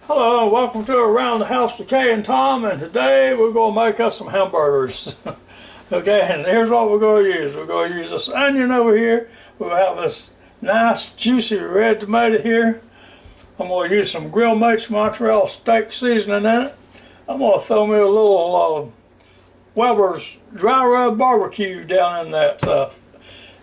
Hello, welcome to Around the House with Kay and Tom, and today we're going to make us some hamburgers. Okay, and here's what we're going to use. We're going to use this onion over here. We'll have this nice juicy red tomato here. I'm going to use some Grill Mates Montreal steak seasoning in it. I'm going to throw me a little Weber's dry rub barbecue down in that stuff.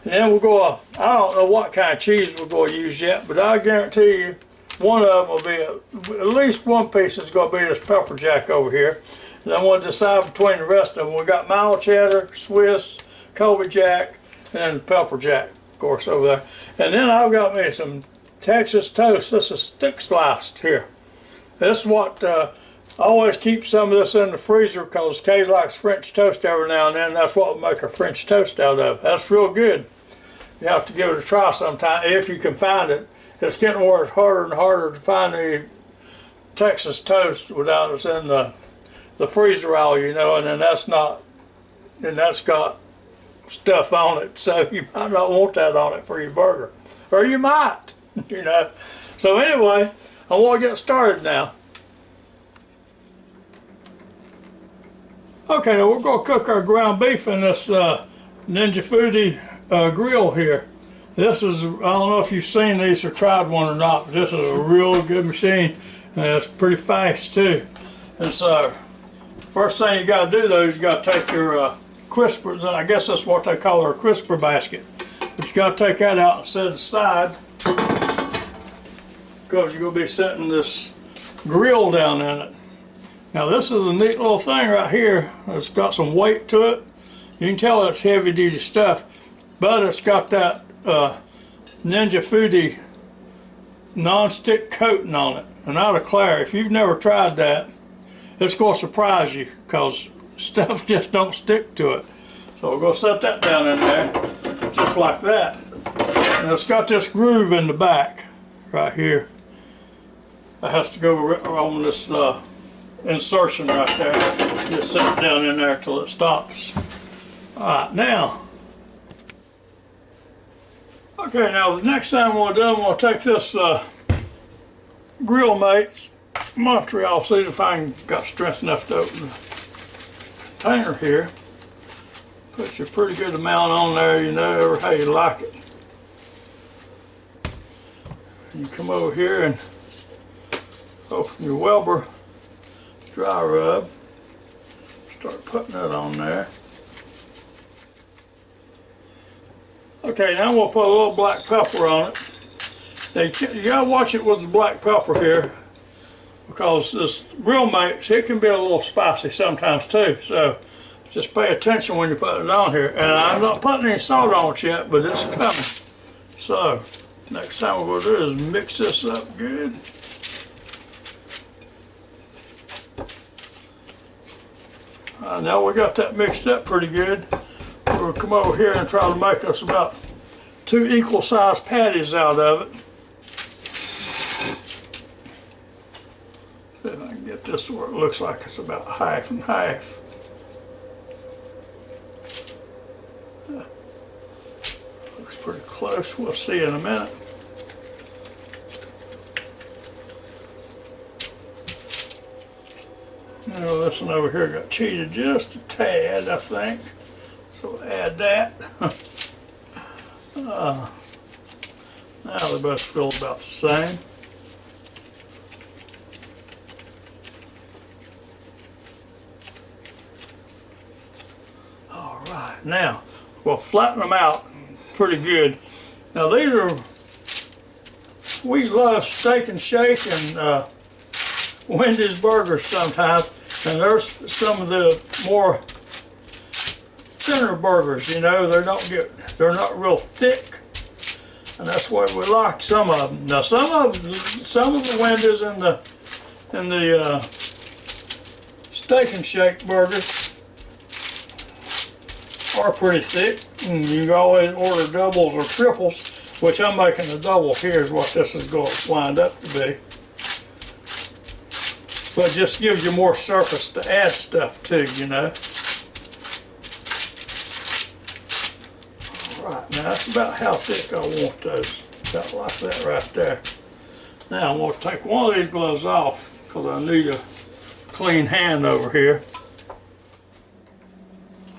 And then we're going to, I don't know what kind of cheese we're going to use yet, but I guarantee you one of them will be, at least one piece is going to be this pepper jack over here. And then we'll decide between the rest of them. We got mild cheddar, Swiss, Colby jack, and the pepper jack, of course, over there. And then I've got me some Texas toast. This is thick sliced here. This is what, I always keep some of this in the freezer because Kay likes French toast every now and then. That's what we make our French toast out of. That's real good. You have to give it a try sometime if you can find it. It's getting worse, harder and harder to find the Texas toast without it's in the freezer aisle, you know, and then that's got stuff on it, so you might not want that on it for your burger, or you might, you know. So anyway, I want to get started now. Okay, now we're going to cook our ground beef in this Ninja FOODi grill here. This is, I don't know if you've seen these or tried one or not, but this is a real good machine, and it's pretty fast too. And so, first thing you got to do though is you got to take your crisper, I guess that's what they call our crisper basket. But you got to take that out and set it aside, because you're going to be setting this grill down in it. Now this is a neat little thing right here. It's got some weight to it. You can tell it's heavy duty stuff, but it's got that Ninja FOODi non-stick coating on it. And I declare, if you've never tried that, it's going to surprise you because stuff just don't stick to it. So we're going to set that down in there just like that. And it's got this groove in the back right here. It has to go on this insertion right there. Just set it down in there till it stops. Alright, now okay, now the next thing I'm going to do, I'm going to take this Grill Mates Montreal, see if I can got strength enough to open the container here. Put you a pretty good amount on there, you know, how you like it. You come over here and open your Weber dry rub. Start putting that on there. Okay, now we'll put a little black pepper on it. You gotta watch it with the black pepper here, because this Grill Mates, it can be a little spicy sometimes too. So just pay attention when you put it on here. And I'm not putting any salt on it yet, but it's coming. So next thing we're gonna do is mix this up good. Now we got that mixed up pretty good. We'll come over here and try to make us about 2 equal sized patties out of it. See if I can get this where it looks like it's about half and half. Looks pretty close. We'll see in a minute. Now this one over here got cheated just a tad, I think. So we'll add that. Now they both feel about the same. Alright, now we'll flatten them out pretty good. Now these are, we love Steak and Shake and Wendy's burgers sometimes, and there's some of the more thinner burgers, you know, they're not real thick, and that's why we like some of them. Now some of the Wendy's and the Steak and Shake burgers are pretty thick, and you can always order doubles or triples, which I'm making a double here is what this is going to wind up to be. But it just gives you more surface to add stuff to, you know. Right, now that's about how thick I want those. About like that right there. Now I'm going to take one of these gloves off because I need a clean hand over here.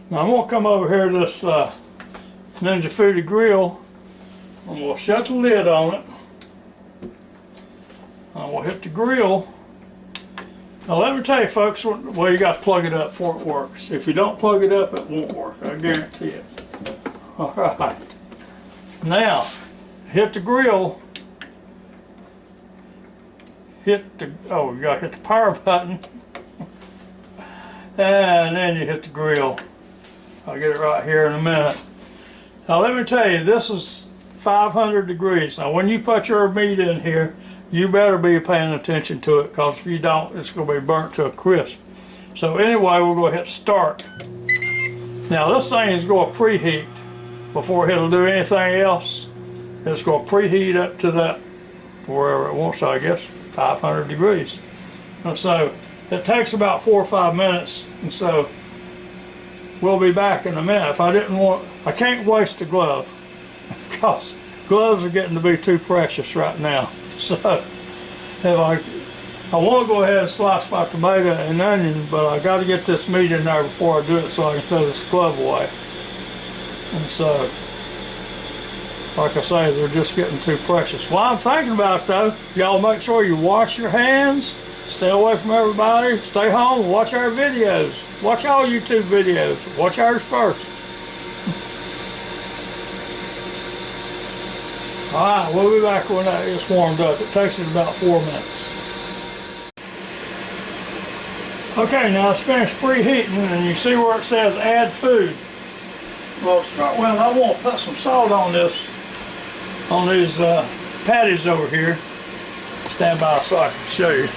Now I'm going to come over here to this Ninja FOODi grill. I'm going to shut the lid on it. I'm going to hit the grill. Now let me tell you folks, well, you got to plug it up before it works. If you don't plug it up, it won't work, I guarantee it. All right. Now, hit the grill. You got to hit the power button. And then you hit the grill. I'll get it right here in a minute. Now let me tell you, this is 500 degrees. Now when you put your meat in here, you better be paying attention to it, because if you don't, it's going to be burnt to a crisp. So anyway, we'll go ahead and start. Now this thing is going to preheat before it'll do anything else. It's going to preheat up to that, wherever it wants, I guess, 500 degrees. And so it takes about 4 or 5 minutes, and so we'll be back in a minute. I can't waste a glove, because gloves are getting to be too precious right now. So if I want to go ahead and slice my tomato and onion, but I got to get this meat in there before I do it so I can throw this glove away. And so, like I say, they're just getting too precious. While I'm thinking about it though, y'all make sure you wash your hands, stay away from everybody, stay home, and watch our videos. Watch all YouTube videos. Watch ours first. Alright, we'll be back when that gets warmed up. It takes it about 4 minutes. Okay, now it's finished preheating, and you see where it says add food. Well, to start with, I want to put some salt on these patties over here. Stand by so I can show you.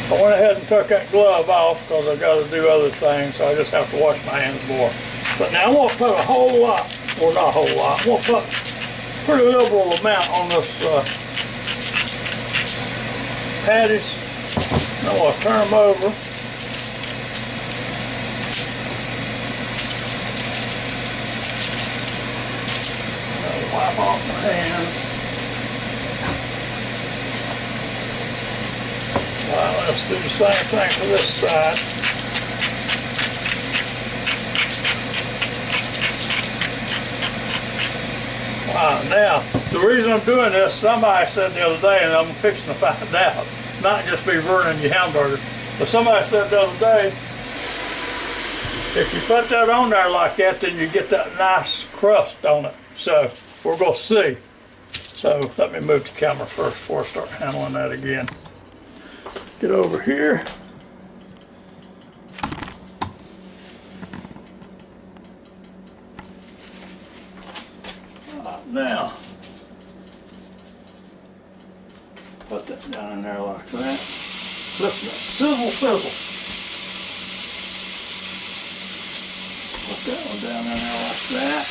I went ahead and took that glove off because I've got to do other things, so I just have to wash my hands more. But now I want to put a whole lot, or not a whole lot, I want to put a pretty liberal amount on this patties. And I want to turn them over. I'll wipe off my hands. Well, let's do the same thing for this side. Now, the reason I'm doing this, somebody said the other day, and I'm fixing to find out, not just be ruining your hamburger, but somebody said the other day, if you put that on there like that, then you get that nice crust on it. So, we're going to see. So, let me move the camera first before I start handling that again. Get over here. Now, put that down in there like that. Listen, sizzle, sizzle. Put that one down in there like that.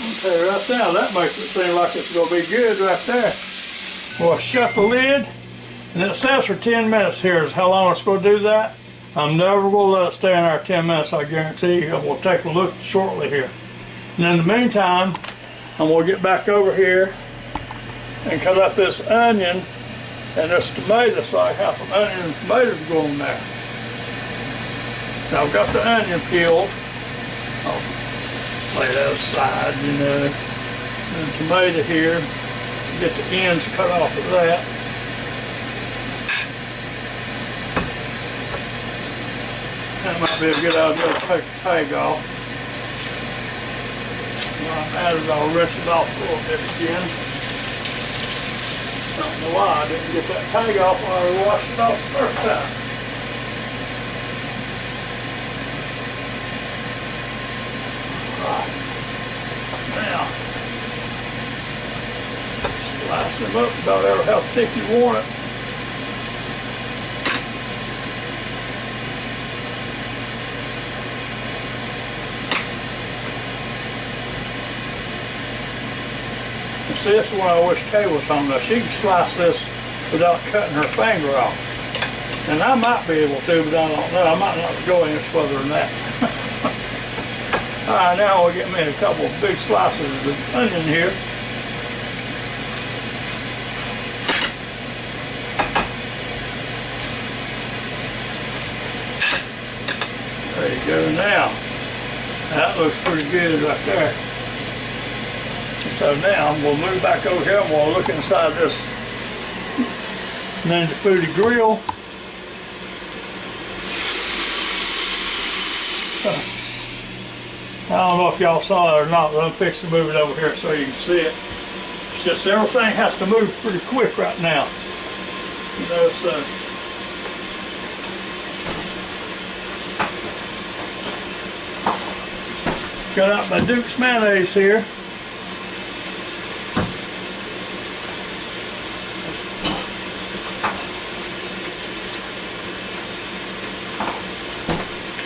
I'll tell you right now, that makes it seem like it's going to be good right there. We'll shut the lid, and it says for 10 minutes here is how long it's going to do that. I'm never going to let it stay in there 10 minutes, I guarantee you. We'll take a look shortly here. And in the meantime, I'm going to get back over here and cut up this onion and this tomato, so I have some onion and tomatoes going there. Now I've got the onion peeled. I'll lay that aside, you know. And the tomato here, get the ends cut off of that. That might be a good idea to take the tag off. I'll rinse it off a little bit again. I don't know why I didn't get that tag off when I washed it off the first time. Right. Now, slice them up about ever how thick you want it. See, this is why I wish Kay was home though. She can slice this without cutting her finger off. And I might be able to, but I don't know. I might not go any further than that. Alright, now we'll get me a couple of big slices of onion here. There you go now. That looks pretty good right there. So now we'll move back over here and we'll look inside this Ninja FOODi grill. I don't know if y'all saw it or not, but I'm fixing to move it over here so you can see it. It's just everything has to move pretty quick right now. You know, so. Got out my Duke's mayonnaise here.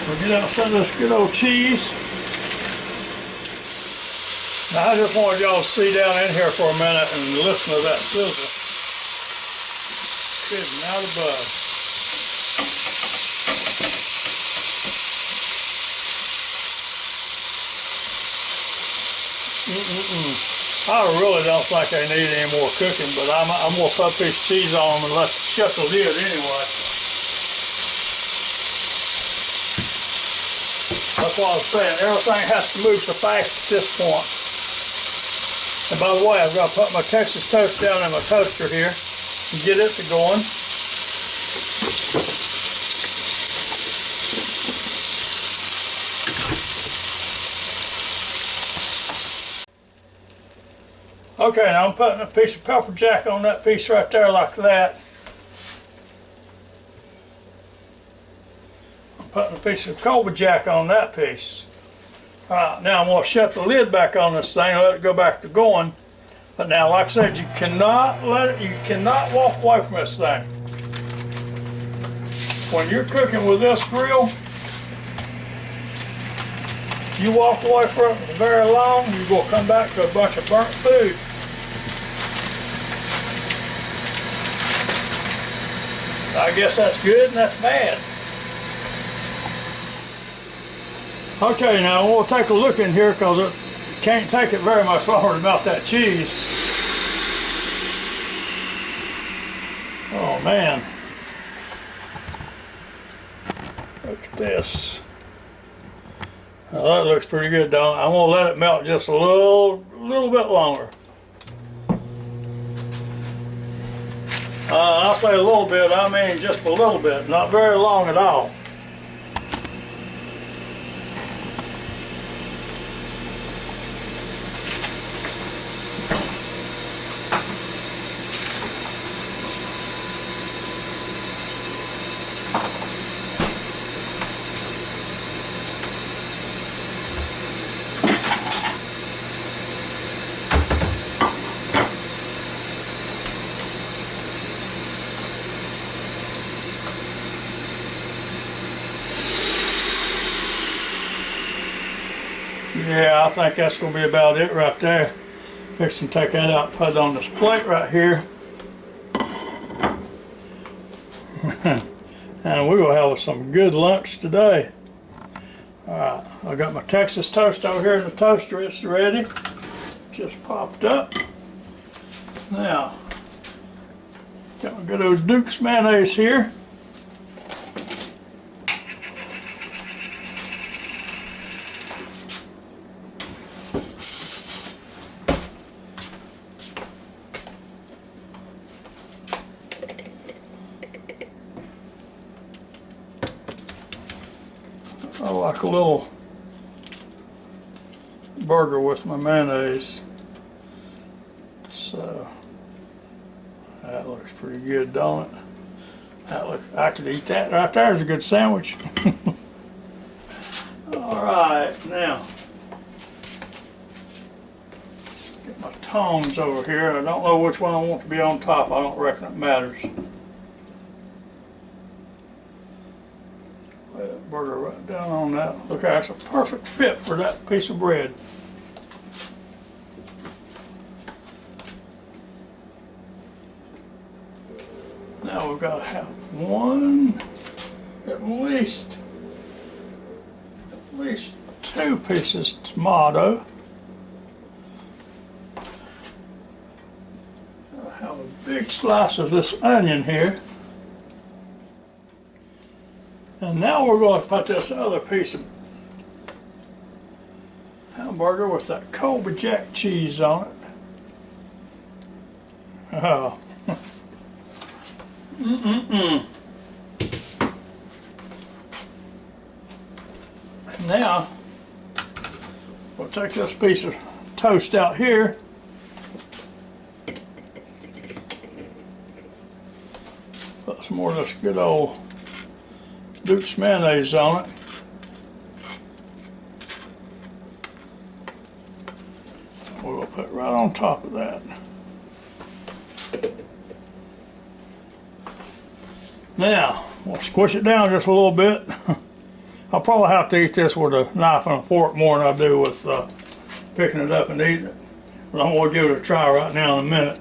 We'll get out some of this good old cheese. Now I just wanted y'all to see down in here for a minute and listen to that sizzle. Spitting out of bud. I really don't think they need any more cooking, but I'm going to put this cheese on them and let shut the lid anyway. That's what I was saying. Everything has to move so fast at this point. And by the way, I've got to put my Texas toast down in my toaster here and get it to going. Okay, now I'm putting a piece of pepper jack on that piece right there like that. I'm putting a piece of COLBY jack on that piece. Alright, now I'm going to shut the lid back on this thing and let it go back to going. But now, like I said, you cannot walk away from this thing. When you're cooking with this grill, you walk away from it very long, you're going to come back to a bunch of burnt food. I guess that's good and that's bad. Okay, now we'll take a look in here because it can't take it very much longer to melt that cheese. Oh man. Look at this. Now that looks pretty good, don't it? I'm going to let it melt just a little bit longer. I'll say a little bit, I mean just a little bit, not very long at all. Yeah, I think that's going to be about it right there. Fix and take that out and put it on this plate right here. And we're going to have some good lunch today. Alright, I got my Texas toast over here in the toaster. It's ready. Just popped up. Now, got my good old Duke's mayonnaise here. I like a little burger with my mayonnaise. So that looks pretty good, don't it? I could eat that right there as a good sandwich. Alright, now get my tongs over here. I don't know which one I want to be on top. I don't reckon it matters. Lay that burger right down on that. Look, that's a perfect fit for that piece of bread. Now we've got to have one, at least 2 pieces of tomato. I have a big slice of this onion here. And now we're going to put this other piece of hamburger with that Colby Jack cheese on it. Oh. Now, we'll take this piece of toast out here. Put some more of this good old Duke's mayonnaise on it. We'll put it right on top of that. Now, we'll squish it down just a little bit. I'll probably have to eat this with a knife and a fork more than I do with picking it up and eating it. But I'm going to give it a try right now in a minute.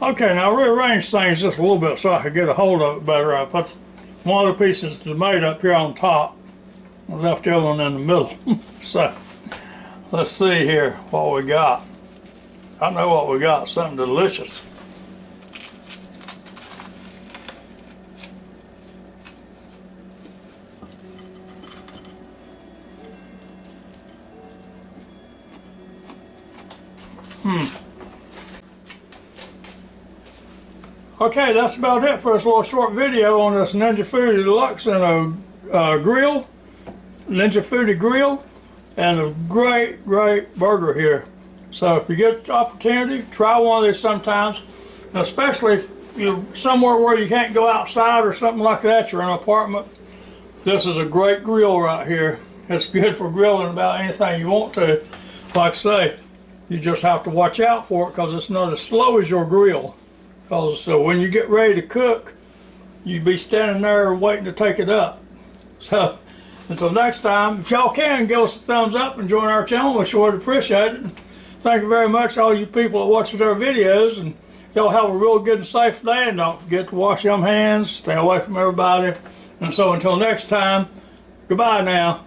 Okay, now I rearranged things just a little bit so I could get a hold of it better. I put one of the pieces of tomato up here on top. I left the other one in the middle. So, let's see here what we got. I know what we got, something delicious. Okay, that's about it for this little short video on this Ninja FOODi Deluxe and a grill. Ninja FOODi grill and a great burger here. So if you get the opportunity, try one of these sometimes, and especially if you're somewhere where you can't go outside or something like that, you're in an apartment. This is a great grill right here. It's good for grilling about anything you want to. Like I say, you just have to watch out for it because it's not as slow as your grill. So when you get ready to cook, you'd be standing there waiting to take it up. So until next time, if y'all can, give us a thumbs up and join our channel. We sure would appreciate it. Thank you very much to all you people that watches our videos, and y'all have a real good and safe day, and don't forget to wash your hands, stay away from everybody. And so until next time, goodbye now.